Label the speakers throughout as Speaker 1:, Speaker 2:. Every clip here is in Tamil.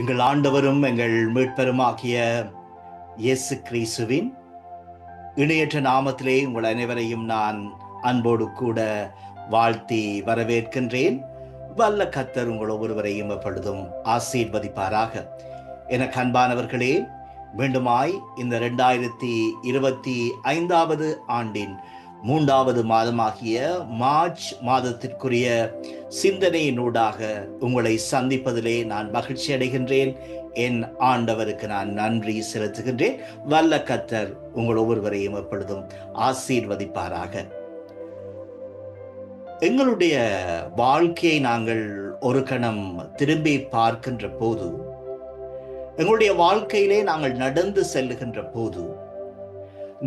Speaker 1: எங்கள் ஆண்டவரும் எங்கள் மீட்பெருமாகிய இயேசு கிறிஸ்துவின் இணையற்ற நாமத்திலே உங்கள் அனைவரையும் நான் அன்போடு கூட வாழ்த்தி வரவேற்கின்றேன். வல்ல கர்த்தர் உங்கள் ஒவ்வொருவரையும் எப்பொழுதும் ஆசீர்வதிப்பாராக. எனக்கு அன்பானவர்களே, மீண்டுமாய் இந்த 2025 ஆண்டின் 3வது மாதமாகிய மார்ச் மாதத்திற்குரிய சிந்தனையினூடாக உங்களை சந்திப்பதிலே நான் மகிழ்ச்சி அடைகின்றேன். என் ஆண்டவருக்கு நான் நன்றி செலுத்துகின்றேன். வல்ல கர்த்தர் உங்கள் ஒவ்வொருவரையும் எப்பொழுதும் ஆசீர்வதிப்பாராக. எங்களுடைய வாழ்க்கையை நாங்கள் ஒரு கணம் திரும்பி பார்க்கின்ற போது, எங்களுடைய வாழ்க்கையிலே நாங்கள் நடந்து செல்லுகின்ற போது,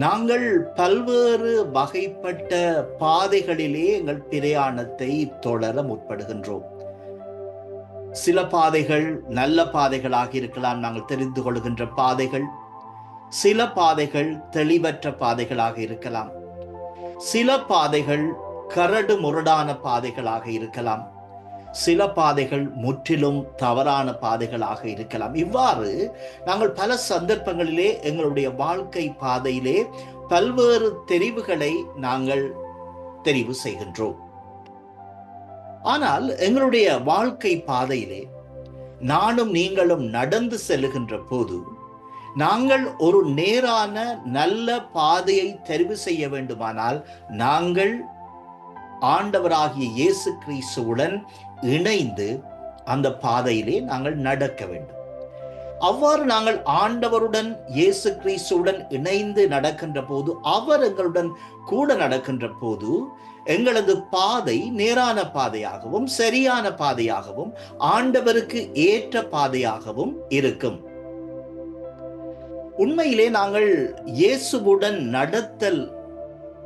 Speaker 1: நாங்கள் பல்வேறு வகைப்பட்ட பாதைகளிலே எங்கள் பிரயாணத்தை தொடர முற்படுகின்றோம். சில பாதைகள் நல்ல பாதைகளாக இருக்கலாம், நாங்கள் தெரிந்து கொள்கின்ற பாதைகள். சில பாதைகள் தெளிவற்ற பாதைகளாக இருக்கலாம். சில பாதைகள் கரடு முரடான பாதைகளாக இருக்கலாம். சில பாதைகள் முற்றிலும் தவறான பாதைகளாக இருக்கலாம். இவ்வாறு நாங்கள் பல சந்தர்ப்பங்களிலே எங்களுடைய வாழ்க்கை பாதையிலே பல்வேறு தெரிவுகளை நாங்கள் தெரிவு செய்கின்றோம். ஆனால் எங்களுடைய வாழ்க்கை பாதையிலே நானும் நீங்களும் நடந்து செல்லுகின்ற போது, நாங்கள் ஒரு நேரான நல்ல பாதையை தெரிவு செய்ய வேண்டுமானால் நாங்கள் ஆண்டவராகிய இயேசு கிறிஸ்துவுடன் இணைந்து அந்த பாதையிலே நாங்கள் நடக்க வேண்டும். அவ்வாறு நாங்கள் ஆண்டவருடன் இயேசு கிறிஸ்துவுடன் இணைந்து நடக்கின்ற போது, அவர் எங்களுடன் கூட நடக்கின்ற போது, எங்களது பாதை நேரான பாதையாகவும் சரியான பாதையாகவும் ஆண்டவருக்கு ஏற்ற பாதையாகவும் இருக்கும். உண்மையிலே நாங்கள் இயேசுவுடன் நடத்தல்,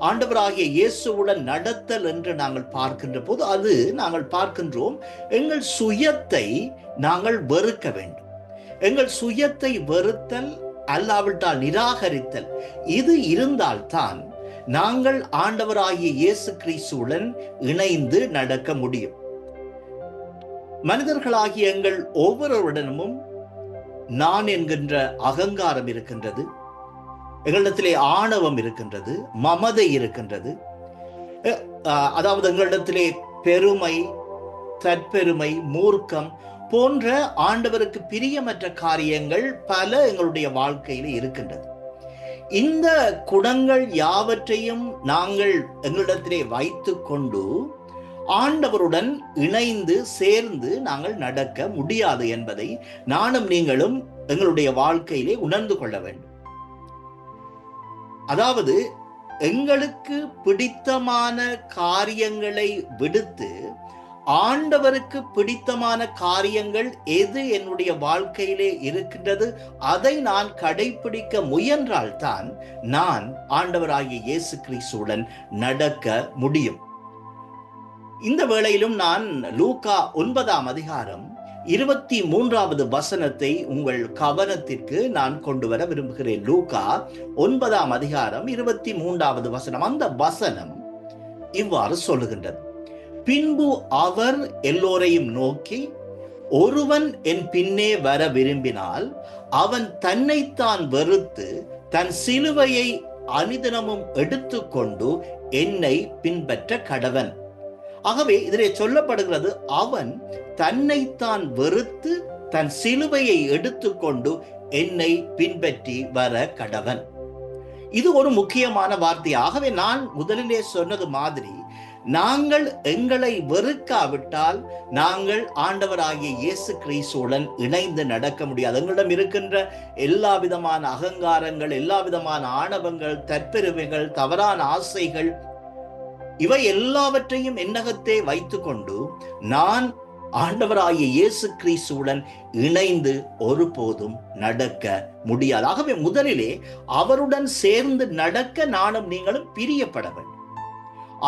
Speaker 1: ஆண்டவராகிய இயேசுவுடன் நடத்தல் என்று நாங்கள் பார்க்கின்ற போது, அது நாங்கள் பார்க்கின்றோம் எங்கள் சுயத்தை நாங்கள் வெறுக்க வேண்டும். எங்கள் சுயத்தை வெறுத்தல், அல்லாவிட்டால் நிராகரித்தல், இது இருந்தால்தான் நாங்கள் ஆண்டவராகிய இயேசு கிறிஸ்துவுடன் இணைந்து நடக்க முடியும். மனிதர்களாகிய எங்கள் ஒவ்வொருவரிடமும் நான் என்கின்ற அகங்காரம் இருக்கின்றது. எங்களிடத்திலே ஆணவம் இருக்கின்றது, மமதை இருக்கின்றது. அதாவது எங்களிடத்திலே பெருமை, தற்பெருமை, மூர்க்கம் போன்ற ஆண்டவருக்கு பிரியமற்ற காரியங்கள் பல எங்களுடைய வாழ்க்கையில இருக்கின்றது. இந்த குணங்கள் யாவற்றையும் நாங்கள் எங்களிடத்திலே வைத்து கொண்டு ஆண்டவருடன் இணைந்து சேர்ந்து நாங்கள் நடக்க முடியாது என்பதை நானும் நீங்களும் எங்களுடைய வாழ்க்கையிலே உணர்ந்து கொள்ள வேண்டும். அதாவது எங்களுக்கு பிடித்தமான காரியங்களை விடுத்து ஆண்டவருக்கு பிடித்தமான காரியங்கள் எது என்னுடைய வாழ்க்கையிலே இருக்கின்றது, அதை நான் கடைபிடிக்க முயன்றால்தான் நான் ஆண்டவராகிய இயேசு கிறிஸ்துவுடன் நடக்க முடியும். இந்த வேளையிலும் நான் லூக்கா 9ஆம் அதிகாரம் 23வது வசனத்தை உங்கள் கவனத்திற்கு நான் கொண்டு வர விரும்புகிறேன். லூக்கா 9ஆம் அதிகாரம் 23வது வசனம். அந்த வசனம் இவ்வாறு சொல்லுகின்றது: பின்பு அவர் எல்லோரையும் நோக்கி, ஒருவன் என் பின்னே வர விரும்பினால் அவன் தன்னைத்தான் வெறுத்து தன் சிலுவையை அனுதினமும் எடுத்துக்கொண்டு என்னை பின்பற்ற கடவன். ஆகவே இதிலே சொல்லப்படுகிறது, அவன் தன்னைத்தான் வெறுத்து தன் சிலுவையை எடுத்துக்கொண்டு என்னை பின்பற்றி வர கடவன். இது ஒரு முக்கியமான வார்த்தை. ஆகவே நான் முதலிலே சொன்னது மாதிரி, நாங்கள் எங்களை வெறுக்காவிட்டால் நாங்கள் ஆண்டவராகிய இயேசு கிறிஸ்துவுடன் இணைந்து நடக்க முடியாது. எங்களிடம் இருக்கின்ற எல்லா விதமான அகங்காரங்கள், எல்லா விதமான ஆணவங்கள், தற்பெருமைகள், தவறான ஆசைகள், இவை எல்லாவற்றையும் என்னகத்தே வைத்துக்கொண்டு நான் ஆண்டவராகிய இயேசு கிறிஸ்துவுடன் இணைந்து ஒருபோதும் நடக்க முடியாது. ஆகவே முதலிலே அவருடன் சேர்ந்து நடக்க நானும் நீங்களும் பிரியப்பட வேண்டும்.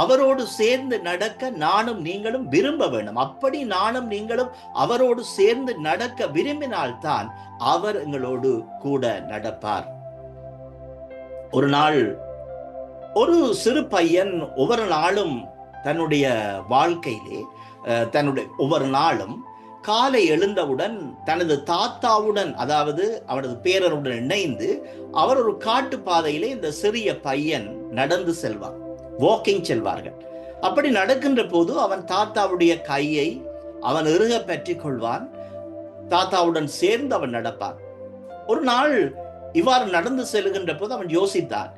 Speaker 1: அவரோடு சேர்ந்து நடக்க நானும் நீங்களும் விரும்ப வேண்டும். அப்படி நானும் நீங்களும் அவரோடு சேர்ந்து நடக்க விரும்பினால்தான் அவர் எங்களோடு கூட நடப்பார். ஒரு நாள் ஒரு சிறு பையன் ஒவ்வொரு நாளும் தன்னுடைய வாழ்க்கையிலே ஒவ்வொரு நாளும் காலை எழுந்தவுடன் தனது தாத்தாவுடன், அதாவது அவரது பேரனுடன் இணைந்து அவர் ஒரு காட்டு பாதையிலே இந்த சிறிய பையன் நடந்து செல்வார், வாக்கிங் செல்வார்கள். அப்படி நடக்கின்ற போது அவன் தாத்தாவுடைய கையை அவன் இறுக பற்றி கொள்வான், தாத்தாவுடன் சேர்ந்து அவன் நடப்பான். ஒரு நாள் இவ்வாறு நடந்து செல்கின்ற போது அவன் யோசித்தான்,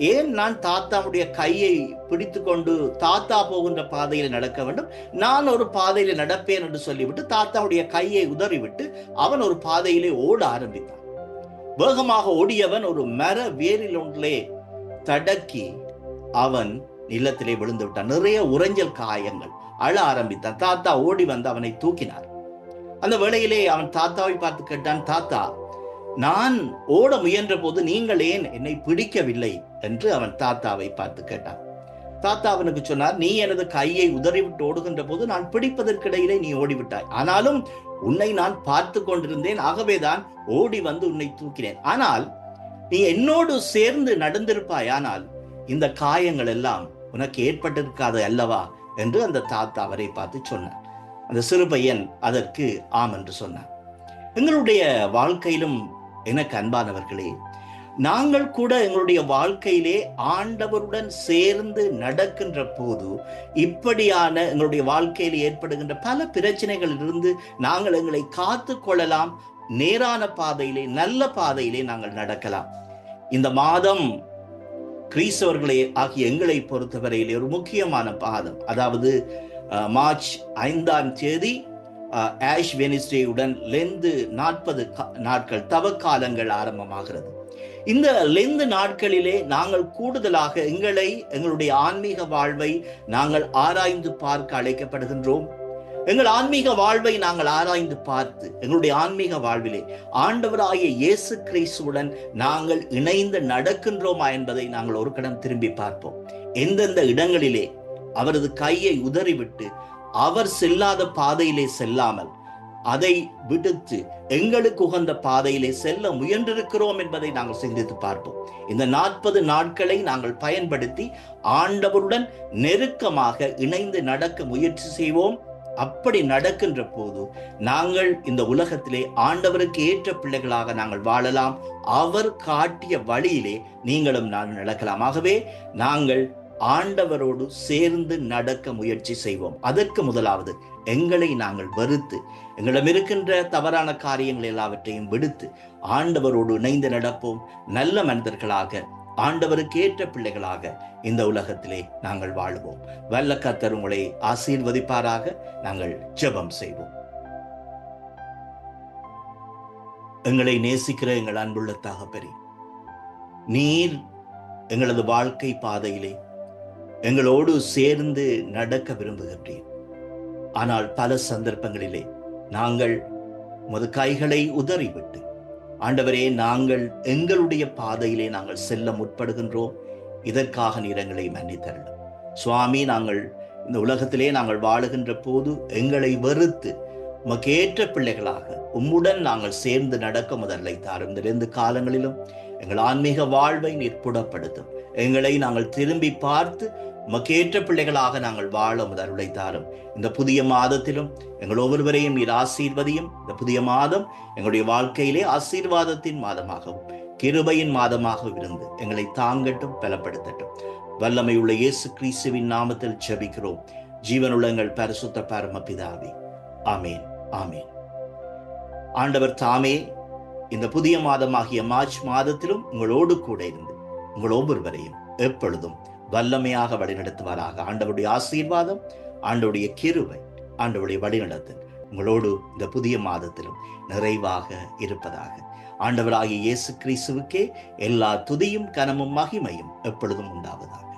Speaker 1: ஏன் நான் தாத்தாவுடைய கையை பிடித்து கொண்டு தாத்தா போகின்ற பாதையில் நடக்க வேண்டும், நான் ஒரு பாதையில நடப்பேன் என்று சொல்லிவிட்டு தாத்தாவுடைய கையை உதறிவிட்டு அவன் ஒரு பாதையிலே ஓட ஆரம்பித்தான். வேகமாக ஓடியவன் ஒரு மர வேரில் ஒன்றிலே தடக்கி அவன் நிலத்திலே விழுந்து விட்டான். நிறைய உறைஞ்சல் காயங்கள், அழ ஆரம்பித்தான். தாத்தா ஓடி வந்து அவனை தூக்கினார். அந்த வேளையிலே அவன் தாத்தாவை பார்த்து கேட்டான், தாத்தா, நான் ஓட முயன்ற போது நீங்கள் ஏன் என்னை பிடிக்கவில்லை என்று அவன் தாத்தாவை பார்த்து கேட்டான். தாத்தா அவனுக்கு சொன்னார், நீ எனது கையை உதறிவிட்டு ஓடுகின்ற போது நான் பிடிப்பதற்கிடையிலே நீ ஓடிவிட்டாய், ஆனாலும் உன்னை நான் பார்த்து கொண்டிருந்தேன், ஆகவேதான் ஓடி வந்து உன்னை தூக்கினேன். ஆனால் நீ என்னோடு சேர்ந்து நடந்திருப்பாய், ஆனால் இந்த காயங்கள் எல்லாம் உனக்கு ஏற்பட்டிருக்காது அல்லவா என்று அந்த தாத்தா அவரை பார்த்து சொன்னார். அந்த சிறு பையன் அதற்கு ஆம் என்று சொன்னான். எங்களுடைய வாழ்க்கையிலும் எனக்கு அன்பானவர்களே, நாங்கள் கூட எங்களுடைய வாழ்க்கையிலே ஆண்டவருடன் சேர்ந்து நடக்கின்ற போது இப்படியான எங்களுடைய வாழ்க்கையில் ஏற்படுகின்ற பல பிரச்சனைகளிலிருந்து நாங்கள் எங்களை காத்து கொள்ளலாம். நேரான பாதையிலே, நல்ல பாதையிலே நாங்கள் நடக்கலாம். இந்த மாதம் கிறிஸ்தவர்களே ஆகிய எங்களை பொறுத்தவரையிலே ஒரு முக்கியமான பாதம், அதாவது மார்ச் 5ஆம் தேதி ஆஷ் வெனிஸ்டேயுடன் லெந்து 40 நாட்கள் தவக்காலங்கள் ஆரம்பமாகிறது. இந்த லெந்து நாட்களிலே நாங்கள் கூடுதலாக எங்களுடைய ஆன்மீக வாழ்வை நாங்கள் ஆராய்ந்து பார்க்க அழைக்கப்படுகின்றோம். எங்கள் ஆன்மீக வாழ்வை நாங்கள் ஆராய்ந்து பார்த்து எங்களுடைய ஆன்மீக வாழ்விலே ஆண்டவராகிய இயேசு கிறிஸ்துவுடன் நாங்கள் இணைந்து நடக்கின்றோமா என்பதை நாங்கள் ஒரு கணம் திரும்பி பார்ப்போம். எந்தெந்த இடங்களிலே அவரது கையை உதறிவிட்டு அவர் செல்லாத பாதையிலே செல்லாமல் அதை விடுத்து எங்களுக்கு உகந்த பாதையிலே செல்ல முயன்றிருக்கிறோம் என்பதை நாங்கள் சிந்தித்து பார்ப்போம். இந்த 40 நாட்களை நாங்கள் பயன்படுத்தி ஆண்டவருடன் நெருக்கமாக இணைந்து நடக்க முயற்சி செய்வோம். அப்படி நடக்கின்ற போது நாங்கள் இந்த உலகத்திலே ஆண்டவருக்கு ஏற்ற பிள்ளைகளாக நாங்கள் வாழலாம். அவர் காட்டிய வழியிலே நீங்களும் நான் நடக்கலாம். ஆகவே நாங்கள் ஆண்டவரோடு சேர்ந்து நடக்க முயற்சி செய்வோம். அதற்கு முதலாவது எங்களை நாங்கள் வெறுத்து எங்களிடம் இருக்கின்ற தவறான காரியங்கள் எல்லாவற்றையும் விடுத்து ஆண்டவரோடு இணைந்து நடப்போம். நல்ல மனிதர்களாக, ஆண்டவருக்கு ஏற்ற பிள்ளைகளாக இந்த உலகத்திலே நாங்கள் வாழுவோம். வல்ல கர்த்தர் உங்களை ஆசீர்வதிப்பாராக. நாங்கள் ஜெபம் செய்வோம். எங்களை நேசிக்கிற எங்கள் அன்புள்ள தகப்பனே, நீர் எங்களது வாழ்க்கை பாதையிலே எங்களோடு சேர்ந்து நடக்க விரும்புகின்றேன். ஆனால் பல சந்தர்ப்பங்களிலே நாங்கள் உமது கைகளை உதறிவிட்டு ஆண்டவரே, நாங்கள் எங்களுடைய பாதையிலே நாங்கள் செல்ல முற்படுகின்றோம். இதற்காக நீர் எங்களை மன்னித்தருளும் சுவாமி. நாங்கள் இந்த உலகத்திலே நாங்கள் வாழுகின்ற போது எங்களை வெறுத்து உமக்கு ஏற்ற பிள்ளைகளாக உம்முடன் நாங்கள் சேர்ந்து நடக்க முதல்லை தாரும். இந்த 2 காலங்களிலும் எங்கள் ஆன்மீக வாழ்வை நீர் புடப்படுத்தும். எங்களை நாங்கள் திரும்பி பார்த்து உமக்கு ஏற்ற பிள்ளைகளாக நாங்கள் வாழ முதல்லை தாரும். இந்த புதிய மாதத்திலும் எங்கள் ஒவ்வொருவரையும் நீர் ஆசீர்வதியும். இந்த புதிய மாதம் எங்களுடைய வாழ்க்கையிலே ஆசீர்வாதத்தின் மாதமாகவும் கிருபையின் மாதமாகவும் இருந்து எங்களை தாங்கட்டும், பலப்படுத்தட்டும். வல்லமையுள்ள இயேசு கிறிஸ்துவின் நாமத்தில் ஜெபிக்கிறோம் ஜீவனுள்ள எங்கள் பரிசுத்த பரமபிதாவே. ஆமேன், ஆமேன். ஆண்டவர் தாமே இந்த புதிய மாதமாகிய மார்ச் மாதத்திலும் உங்களோடு கூட இருந்து உங்கள் ஒவ்வொருவரையும் எப்பொழுதும் வல்லமையாக வழிநடத்துவாராக. ஆண்டவருடைய ஆசீர்வாதம், ஆண்டவருடைய கிருபை, ஆண்டவருடைய வழிநடத்தல் உங்களோடு இந்த புதிய மாதத்திலும் நிறைவாக இருப்பதாக. ஆண்டவராகிய இயேசு கிறிஸ்துவுக்கே எல்லா துதியும் கனமும் மகிமையும் எப்பொழுதும் உண்டாவதாக.